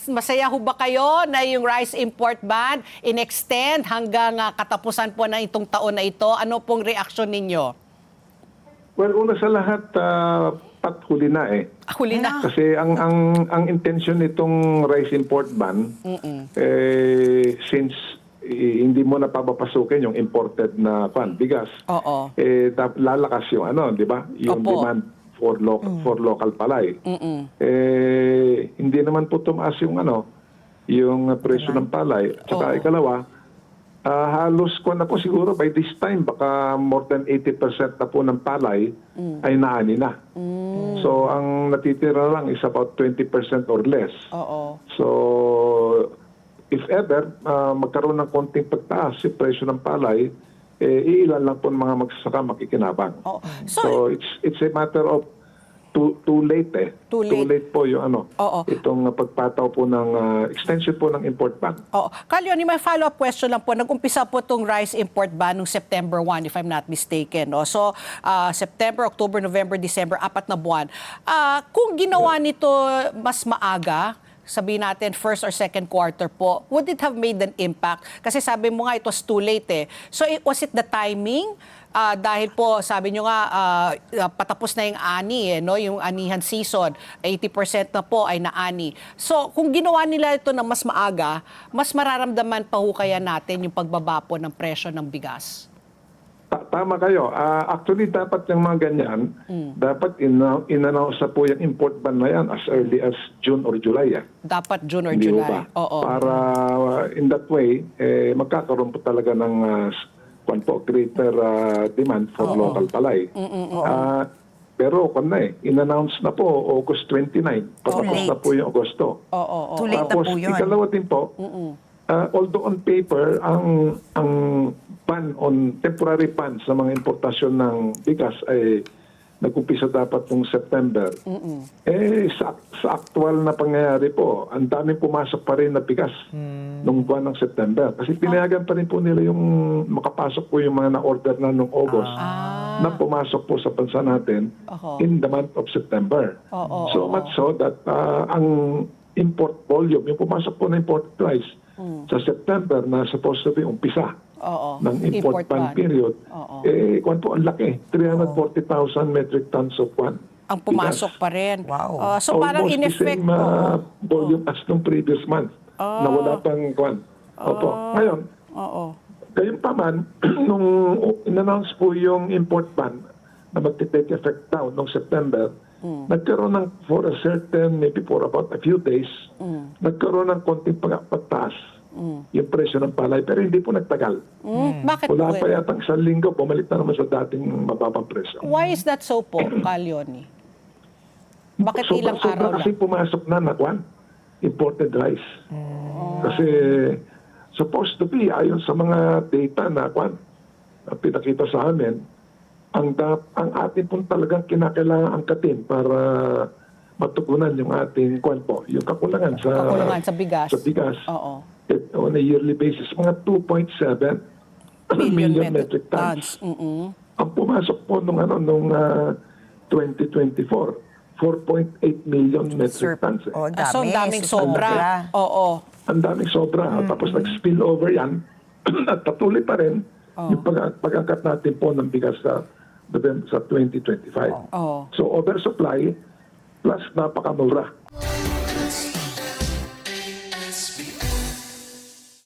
masaya ho ba kayo na yung rice import ban in-extend hanggang katapusan po na itong taon na ito? Ano pong reaksyon ninyo? Well, una sa lahat, huli na eh. Huli na. Kasi ang intention nitong rice import ban, since hindi mo na papapasukin yung imported na bigas, Oo. lalakas yung di ba? Yung Opo. demand for local palay. Hindi naman po tumaas yung yung presyo ng palay. Tsaka ikalawa, halos ko na po siguro by this time baka more than 80% na po ng palay ay naani na. So ang natitira lang is about 20% or less. Oo. So if ever magkaroon ng konting pagtaas yung presyo ng palay, iilan lang po ng mga magsasaka makikinabang. Oo. So it's a matter of too late eh. Too late po yung Oo. itong pagpataw po ng extension po ng import ban. Oo. Kalyoni, may follow-up question lang po. Nag-umpisa po itong rice import ban noong September 1, if I'm not mistaken. No? So, September, October, November, December, 4 na buwan. Kung ginawa nito mas maaga, sabihin natin first or second quarter po, would it have made an impact? Kasi sabi mo nga, it was too late eh. So, was it the timing? Dahil po, sabi nyo nga, patapos na yung ani, no? Yung anihan season, 80% na po ay naani. So, kung ginawa nila ito na mas maaga, mas mararamdaman pa ho kaya natin yung pagbaba po ng presyo ng bigas? Tama kayo. Actually, dapat yung mga ganyan, dapat in-announce na po yung import ban na yan as early as June or July. Dapat June or Hindi July. ba? Oo. Para in that way, magkakaroon po talaga ng greater demand for local palay. Pero in-announce na po August 29. Patapos na po yung Agosto. Too late na Tapos, po yun. ikalawa din po, although on paper, ang ban on temporary ban sa mga importasyon ng bigas ay nag-umpisa dapat noong September. Sa actual na pangyayari po, ang daming pumasok pa rin na bigas noong buwan ng September. Kasi pinayagan pa rin po nila yung makapasok po yung mga na-order na noong August na pumasok po sa bansa natin in the month of September. So much so that ang import volume, yung pumasok po na import price sa September na supposed to be umpisa ng import ban period, ang laki, 340,000 metric tons of ang pumasok pa rin. Wow. So parang almost in effect, the same volume as nung previous month na wala pang Ngayon, gayon pa man, nung in-announce po yung import ban na mag-take effect daw noong September, nagkaroon ng, for a certain, maybe for about a few days, nagkaroon ng konting pagtaas yung presyo ng palay, pero hindi po nagtagal. Bakit Wala po? pa yata isang linggo, bumalik na naman sa dating mababang presyo. Why is that so po, Kalyoni? Bakit ilang araw Sobra lang? kasi pumasok na imported rice. Kasi supposed to be, ayon sa mga data na pinakita sa amin, ang atin pong talagang kinakailangan angkatin para matugunan yung ating yung kakulangan sa bigas. Sa bigas. Oo. On a yearly basis, mga 2.7 million metric tons. Ang pumasok po nung 2024, 4.8 million metric tons. So, daming sobra. Oo. Ang daming sobra. Tapos nag-spill over yan at patuloy pa rin yung pag-angkat natin po ng bigas sa 2025. So oversupply plus napakamura.